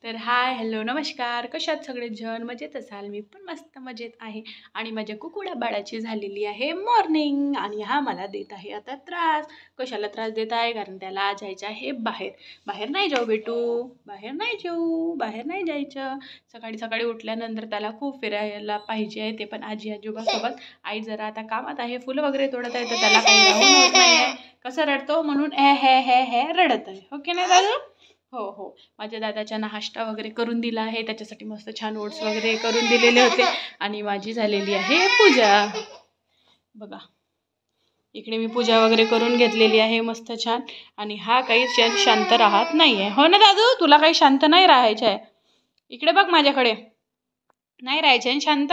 तर हाय, हॅलो, नमस्कार. कशात सगळेजण मजेत असाल? मी पण मस्त मजेत आहे. आणि माझ्या कुकुडा बाळाची झालेली आहे मॉर्निंग आणि हा मला देत आहे आता त्रास. कशाला त्रास देत आहे? कारण त्याला जायचं आहे बाहेर. बाहेर नाही जाऊ बेटू, बाहेर नाही जाऊ, बाहेर नाही जायचं. सकाळी सकाळी उठल्यानंतर त्याला खूप फिरायला पाहिजे, ते पण आजी आजोबासोबत. आई जरा आता कामात आहे, फुलं वगैरे तोडत आहे, तर त्याला काही राहून होत नाही आहे. कसं रडतो म्हणून हे रडत आहे, हो की नाही दादा? हो हो. माझ्या दादाच्या नाश्ता वगैरे करून दिला आहे, त्याच्यासाठी मस्त छान ओट्स वगैरे करून दिलेले होते. आणि माझी झालेली आहे पूजा. बघा, इकडे मी पूजा वगैरे करून घेतलेली आहे मस्त छान. आणि हा काही शांत राहत नाही आहे, हो ना दादू? तुला काही शांत नाही राहायचं आहे. इकडे बघ माझ्याकडे. नाही राहायचं आहे शांत.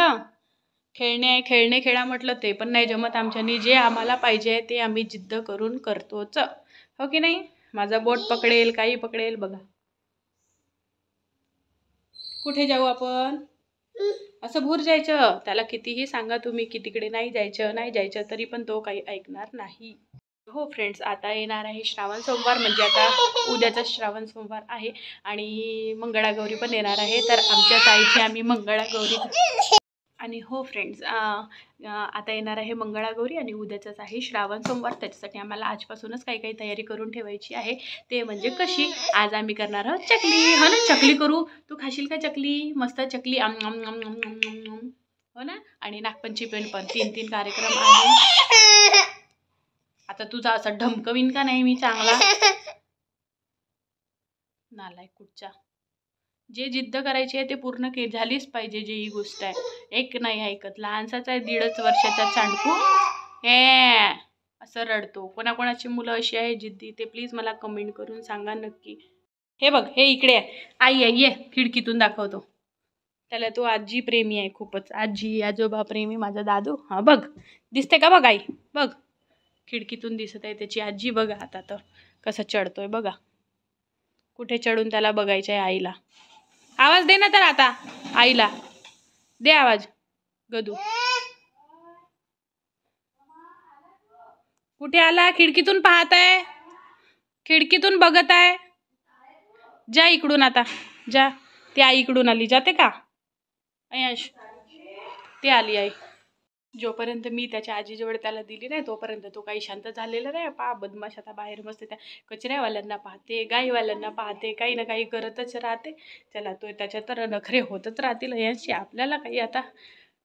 खेळणे खेळा म्हटलं ते पण नाही जमत आमच्यानी. जे आम्हाला पाहिजे ते आम्ही जिद्द करून करतोच, हो की नाही? माझा बोट पकडेल, काही पकडेल. बघा, कुठे जाऊ आपण? असं भूर जायचं. त्याला कितीही सांगा तुम्ही की तिकडे नाही जायचं, नाही जायचं, तरी पण तो काही ऐकणार नाही. हो फ्रेंड्स, आता येणार आहे श्रावण सोमवार, म्हणजे आता उद्याचा श्रावण सोमवार आहे. आणि मंगळागौरी पण येणार आहे. तर आमच्या ताईची आम्ही मंगळागौरी. आणि हो फ्रेंड्स, आता येणार आहे मंगळागौरी आणि उद्याचाच आहे श्रावण सोमवार. त्याच्यासाठी आम्हाला आजपासूनच काही काही तयारी करून ठेवायची आहे. ते म्हणजे कशी, आज आम्ही करणार आहोत चकली. हो ना, चकली करू. तू खाशील का चकली? मस्त चकली. हो ना. आणि नागपंचमी पण 3 कार्यक्रम आहे. आता तुझा असा ढमकवीन का नाही मी चांगला? नालायक कुठचा. जे जिद्द करायची आहे ते पूर्ण झालीच पाहिजे. जे ही गोष्ट आहे, एक नाही ऐकत. लहानसाच आहे, 1.5 वर्षाचा चांडकू. हे असं रडतो. कोणाकोणाची मुलं अशी आहे जिद्दी, ते प्लीज मला कमेंट करून सांगा नक्की. हे बघ, हे इकडे आहे. आई आहे, ये खिडकीतून दाखवतो. त्याला तो आजी प्रेमी आहे खूपच. आजी आजोबा प्रेमी माझा दादू. हा बघ, दिसते का? बघ आई, बघ खिडकीतून दिसत आहे त्याची आजी. बघा आता तर कसं चढतोय बघा. कुठे चढून त्याला बघायचं आहे आईला. आवाज दे ना तर आता आईला. दे आवाज गदू. कुठे आला? खिडकीतून पाहत आहे, खिडकीतून बघत आहे. जा इकडून आता, जा. ती आई इकडून आली, जाते का? अयश, ती आली आई. जोपर्यंत मी त्याच्या आजीजवळ त्याला दिली नाही तोपर्यंत तो काही शांत झालेला नाही. बदमाश आता बाहेर मस्त त्या कचऱ्यावाल्यांना पाहते, गाईवाल्यांना पाहते, काही ना काही करतच राहते. चला, तो त्याच्या तर नखरे होतच राहतील यांची. आपल्याला काही आता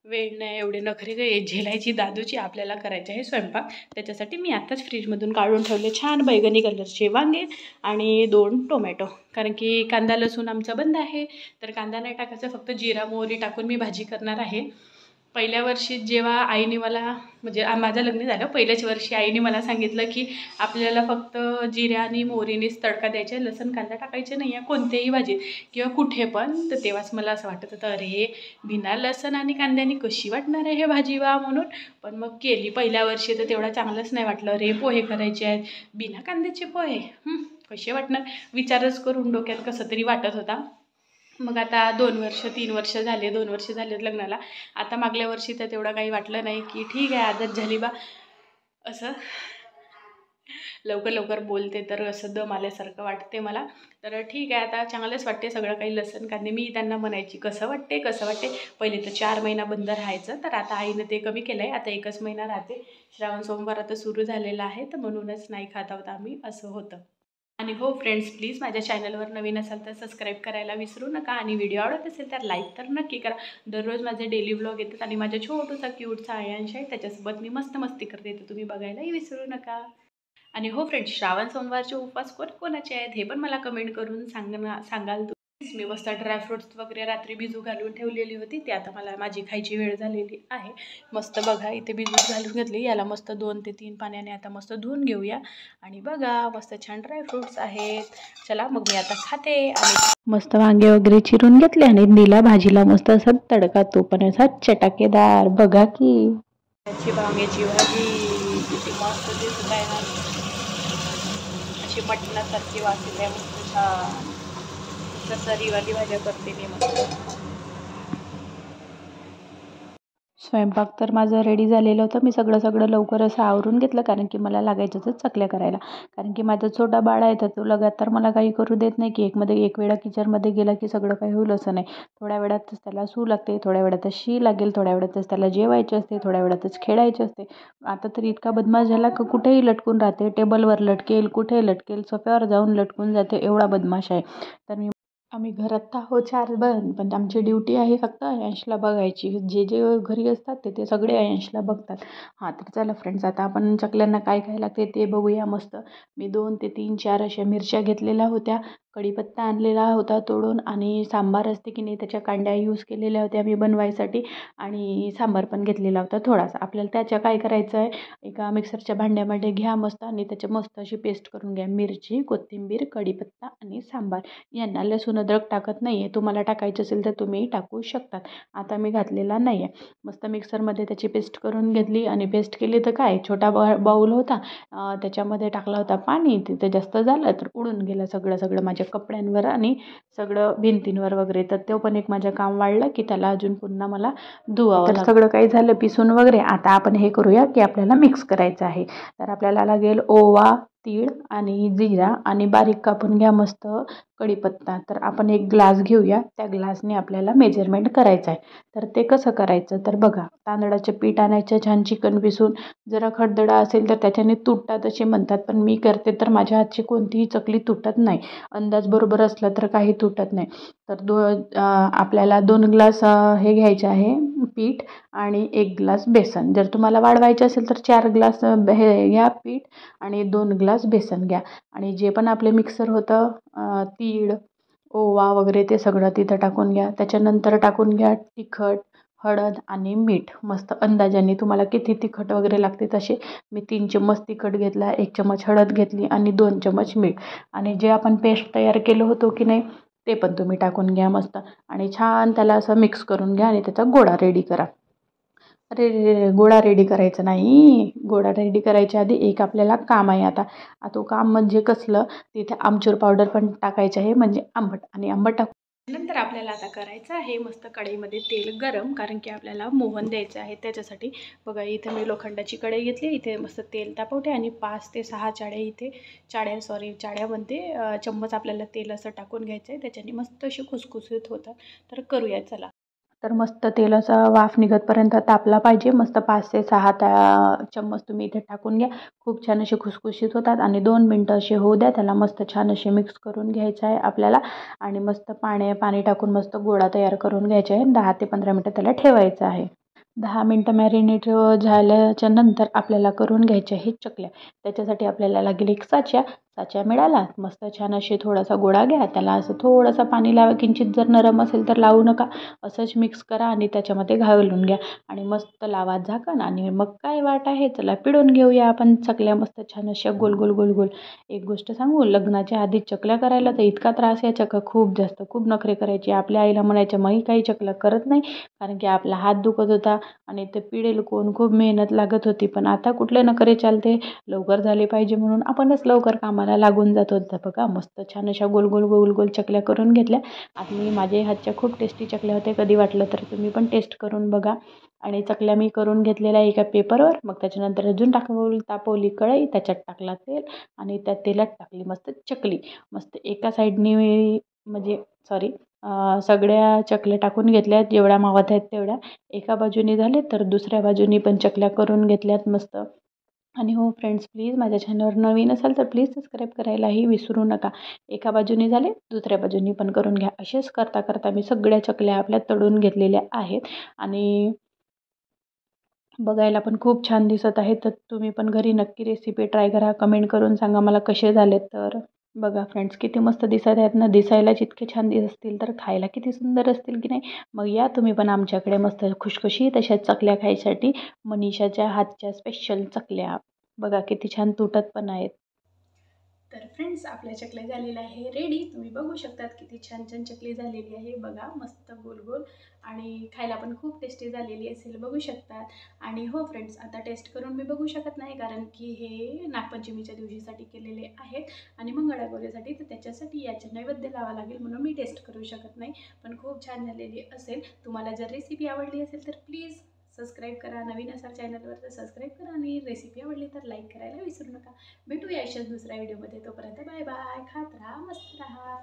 वेळ नाही एवढे नखरे झेलायची. दादूची आपल्याला करायची आहे स्वयंपाक. त्याच्यासाठी मी आत्ताच फ्रीजमधून काढून ठेवले छान बैगनी कलरचे वांगे आणि 2 टोमॅटो. कारण की कांदा लसूण आमचा बंद आहे, तर कांदा नाही टाकायचा, फक्त जिरा मोहरी टाकून मी भाजी करणार आहे. पहिल्या वर्षी जेव्हा आईने मला, म्हणजे माझं लग्न झालं पहिल्याच वर्षी आईने मला सांगितलं की आपल्याला फक्त जिऱ्या आणि मोहरीनेच तडका द्यायचा, लसण कांदा टाकायचे नाही आहे कोणत्याही भाजीत किंवा कुठे पण. तर तेव्हाच मला असं वाटत होतं, अरे बिना लसण आणि कांद्याने कशी वाटणार आहे हे भाजी वा म्हणून. पण मग केली पहिल्या वर्षी तर तेवढा चांगलंच नाही वाटलं. अरे पोहे करायचे आहेत, बिना कांद्याचे पोहे, कसे वाटणार? विचारच करून डोक्यात कसं तरी वाटत होता. मग आता 2 वर्ष 3 वर्ष झाले, 2 वर्ष झालेत लग्नाला. आता मागल्या वर्षी तर तेवढं काही वाटलं नाही, की ठीक आहे आदत झाली बा. असं लवकर लवकर बोलते तर असं दम आल्यासारखं वाटते मला. तर ठीक आहे, आता चांगलंच वाटते सगळं काही. लसण कांदे मी त्यांना म्हणायची कसं वाटते कसं वाटते. पहिले तर 4 महिना बंद राहायचं, तर आता आईनं ते कमी केलं आहे. आता 1च महिना राहते. श्रावण सोमवार आता सुरू झालेला आहे, तर म्हणूनच नाही खात आहोत आम्ही, असं होतं. आणि हो फ्रेंड्स, प्लीज माझ्या चॅनलवर नवीन असाल तर सबस्क्राईब करायला विसरू नका. आणि व्हिडिओ आवडत असेल तर लाईक तर नक्की करा. दररोज माझे डेली व्लॉग येतात आणि माझ्या छोटूसा क्यूटचा आयांश आहे, त्याच्यासोबत मी मस्त मस्ती करते, तर तुम्ही बघायलाही विसरू नका. आणि हो फ्रेंड्स, श्रावण सोमवारचे उपवास कोणाचे आहेत हे पण मला कमेंट करून सांगाल तुम्ही. मी मस्त ड्रायफ्रूट्स वगैरे रात्री भिजू घालून ठेवलेली होती, ते आता मला माझी खायची वेळ झालेली आहे. मस्त बघा, इथे भिजू घालून घेतली. याला मस्त 2 ते 3 पाण्याने आता मस्त धुवून घेऊया. आणि बघा मस्त छान ड्रायफ्रूट्स आहेत. चला मग मी आता खाते. आणि मस्त वांगे वगैरे चिरून घेतले आणि दिला भाजीला मस्त असा तडका, तो पण असा चटाकेदार. बघा की त्याची वांग्याची भाजी किती मस्त दिसत आहे ना, अशी मटणासारखी वास येते मस्त छान. सरीवाली भाज्या करते मी मस्त. स्वयंपाक तर माझं रेडी झालेलं होतं. मी सगळं लवकर असं आवरून घेतलं, कारण की मला लागायचं होतं चकल्या करायला. कारण की माझा छोटा बाळ आहे, तर तो लगातार मला काही करू देत नाही, की एक वेळा किचनमध्ये गेला की सगळं काही होईल असं नाही. थोड्या वेळातच त्याला सू लागते, थोड्या वेळातच शी लागेल, थोड्या वेळातच त्याला जेवायचे असते, थोड्या वेळातच खेळायचे असते. आता तर इतका बदमाश झाला की कुठेही लटकून राहते, टेबलवर लटकेल, कुठे लटकेल, सोफ्यावर जाऊन लटकून जाते, एवढा बदमाश आहे. तर आम्ही घरात तर आहोत 4 जण, पण आमची ड्युटी आहे फक्त अयांशला बघायची. जे घरी असतात ते सगळे अयांशला बघतात. हां, तर चला फ्रेंड्स, आता आपण चकल्यांना काय काय लागते ते बघूया. मस्त मी 2 ते 3 4 अशा मिरच्या घेतलेल्या होत्या, कढीपत्ता आणलेला होता तोडून, आणि सांबार असते की नाही त्याच्या कांड्या यूज केलेल्या होत्या मी बनवायसाठी, आणि सांबार पण घेतलेला होता थोडासा. आपल्याला त्याच्या काय करायचं आहे, एका मिक्सरच्या भांड्यामध्ये घ्या मस्त, आणि त्याची मस्त अशी पेस्ट करून घ्या. मिरची, कोथिंबीर, कढीपत्ता आणि सांबार. यांना लसूण अद्रक टाकत नाही आहे. तुम्हाला टाकायचं असेल तर तुम्ही टाकू शकतात. आता मी घातलेला नाही आहे. मस्त मिक्सरमध्ये त्याची पेस्ट करून घेतली, आणि पेस्ट केली तर काय, छोटा बाऊल होता, त्याच्यामध्ये टाकला होता पाणी. तिथे जास्त झालं तर उडून गेलं सगळं माझ्या कपड्यांवर आणि सगळं भिंतींवर वगैरे. तर तो पण एक माझं काम वाढलं, की त्याला अजून पुन्हा मला धुवावं लागलं. सगळं काही झालं पिसून वगैरे. आता आपण हे करूया की आपल्याला मिक्स करायचं आहे. तर आपल्याला लागेल ओवा, तीळ आणि जिरा, आणि बारीक कापून घ्या मस्त कढीपत्ता. तर आपण एक ग्लास घेऊया, त्या ग्लासने आपल्याला मेजरमेंट करायचं आहे. तर ते कसं करायचं, तर बघा, तांदळाचं पीठ आणायचं, छान चिकन पिसून. जरा खडदडा असेल तर त्याच्याने तुटतात असे म्हणतात, पण मी करते तर माझ्या हातची कोणतीही चकली तुटत नाही. अंदाज बरोबर असला तर काही तुटत नाही. तर आपल्याला 2 ग्लास हे घ्यायचे आहे पीठ, आणि 1 ग्लास बेसन. जर तुम्हाला वाढवायचे असेल तर 4 ग्लास हे घ्या पीठ, आणि 2 ग्लास बेसन घ्या. आणि जे पण आपले मिक्सर होतं, तीळ, ओवा वगैरे ते सगळं तिथं टाकून घ्या. त्याच्यानंतर टाकून घ्या तिखट, हळद आणि मीठ. मस्त अंदाजाने तुम्हाला किती तिखट वगैरे लागते तसे. मी 3 चम्मच तिखट घेतला, 1 चम्मच हळद घेतली, आणि 2 चम्मच मीठ. आणि जे आपण पेस्ट तयार केलं होतं की नाही, ते पण तुम्ही टाकून घ्या मस्त, आणि छान त्याला असं मिक्स करून घ्या, आणि त्याचा गोळा रेडी करा. अरे रे रे रे, गोळा रेडी करायचा नाही. गोळा रेडी करायच्या आधी एक आपल्याला काम आहे आता. तो काम म्हणजे कसलं, तिथे आमचूर पावडर पण टाकायचं आहे, म्हणजे आंबट. आणि आंबट टाकून नंतर आपल्याला आता करायचं आहे मस्त कढईमध्ये तेल गरम, कारण की आपल्याला मोहन द्यायचं आहे त्याच्यासाठी. बघा, इथे मी लोखंडाची कढई घेतली, इथे मस्त तेल तापवते, आणि 5 ते 6 चाड्या म्हणते, चम्मच आपल्याला तेल असं टाकून घ्यायचं आहे. त्याच्याने मस्त अशी खुसखुशीत होतात. तर करूया चला. तर मस्त तेल असं वाफ निघतपर्यंत तापला पाहिजे. मस्त 5 ते 6 चम्मच तुम्ही इथे टाकून घ्या. खूप छान असे खुसखुशीत होतात, आणि 2 मिनटं असे होऊ द्या त्याला. मस्त छान असे मिक्स करून घ्यायचं आहे आपल्याला, आणि मस्त पाणी टाकून मस्त गोळा तयार करून घ्यायचे आहे. 10 ते 15 मिनटं त्याला ठेवायचं आहे. 10 मिनटं मॅरिनेट झाल्याच्या नंतर आपल्याला करून घ्यायच्या आहेत चकल्या. त्याच्यासाठी आपल्याला लागेल एक साचा मिळाला. मस्त छान असे थोडासा गोळा घ्या, त्याला असं थोडंसं पाणी लावा. किंचित जर नरम असेल तर लावू नका, असंच मिक्स करा, आणि त्याच्यामध्ये घालून घ्या, आणि मस्त लावा झाकण. आणि मग काय वाट आहे, चला पिळून घेऊया आपण चकल्या मस्त छान अशा गोल गोल गोल गोल. एक गोष्ट सांगू, लग्नाच्या आधी चकल्या करायला तर इतका त्रास यायचा का खूप नखरे करायची. आपल्या आईला म्हणायच्या, मग काही चकल्या करत नाही, कारण की आपला हात दुखत होता, आणि ते पिळेल कोण, खूप मेहनत लागत होती. पण आता कुठले नखरे चालते, लवकर झाले पाहिजे म्हणून आपणच लवकर कामाला लागून जात होतं. बघा, मस्त छान अशा गोल गोल गोल गोल चकल्या करून घेतल्या. आता मी माझ्या हातच्या खूप टेस्टी चकल्या होत्या. कधी वाटलं तर तुम्ही पण टेस्ट करून बघा. आणि चकल्या मी करून घेतलेल्या एका पेपरवर. मग त्याच्यानंतर अजून तापवली कढई, त्याच्यात टाकला तेल, आणि त्या तेलात टाकली मस्त चकली. मस्त एका साईडनी म्हणजे सॉरी सगळ्या चकल्या टाकून घेतल्या, जेवढ्या मावत आहेत तेवढ्या. एका बाजूनी झाले तर दुसऱ्या बाजूनी पण चकल्या करून घेतल्यात मस्त. आणि हो फ्रेंड्स, प्लीज माझ्या चॅनलवर नवीन असाल तर प्लीज सबस्क्राईब करायलाही विसरू नका. एका बाजूनी झाले, दुसऱ्या बाजूनी पण करून घ्या. असेच करता करता मी सगळ्या चकल्या आपल्या तळून घेतलेल्या आहेत, आणि बघायला पण खूप छान दिसत आहेत. तर तुम्ही पण घरी नक्की रेसिपी ट्राय करा. कमेंट करून सांगा मला कसे झालेत. तर बघा फ्रेंड्स, किती मस्त दिसत आहेत ना. दिसायलाच इतके छान असतील तर खायला किती सुंदर असतील की नाही. मग या तुम्ही पण आमच्याकडे मस्त खुशखुशीत अशा चकल्या खायसाठी. मनीषाच्या हातच्या स्पेशल चकल्या बघा किती छान तुटत पण आहेत. तर फ्रेंड्स, आपल्या चकल्या झालेल्या आहे रेडी. तुम्ही बघू शकतात किती छान छान चकली झालेली आहे. बघा, मस्त गोल गोल, आणि खायला पण खूप टेस्टी झालेली असेल, बघू शकतात. आणि हो फ्रेंड्स, आता टेस्ट करून मी बघू शकत नाही, कारण की हे नागपंचमीच्या दिवशीसाठी केलेले आहेत, आणि मंगळागौरीसाठी. तर त्याच्यासाठी याचे नैवेद्य लावा लागेल, म्हणून मी टेस्ट करू शकत नाही. पण खूप छान झालेली असेल. तुम्हाला जर रेसिपी आवडली असेल तर प्लीज सबस्क्राईब करा. नवीन असाल चॅनलवर तर सबस्क्राईब करा आणि रेसिपी आवडली तर लाईक करायला विसरू नका. भेटूया अशाच दुसऱ्या व्हिडिओमध्ये. तोपर्यंत बाय बाय. खात राहा, मस्त राहा.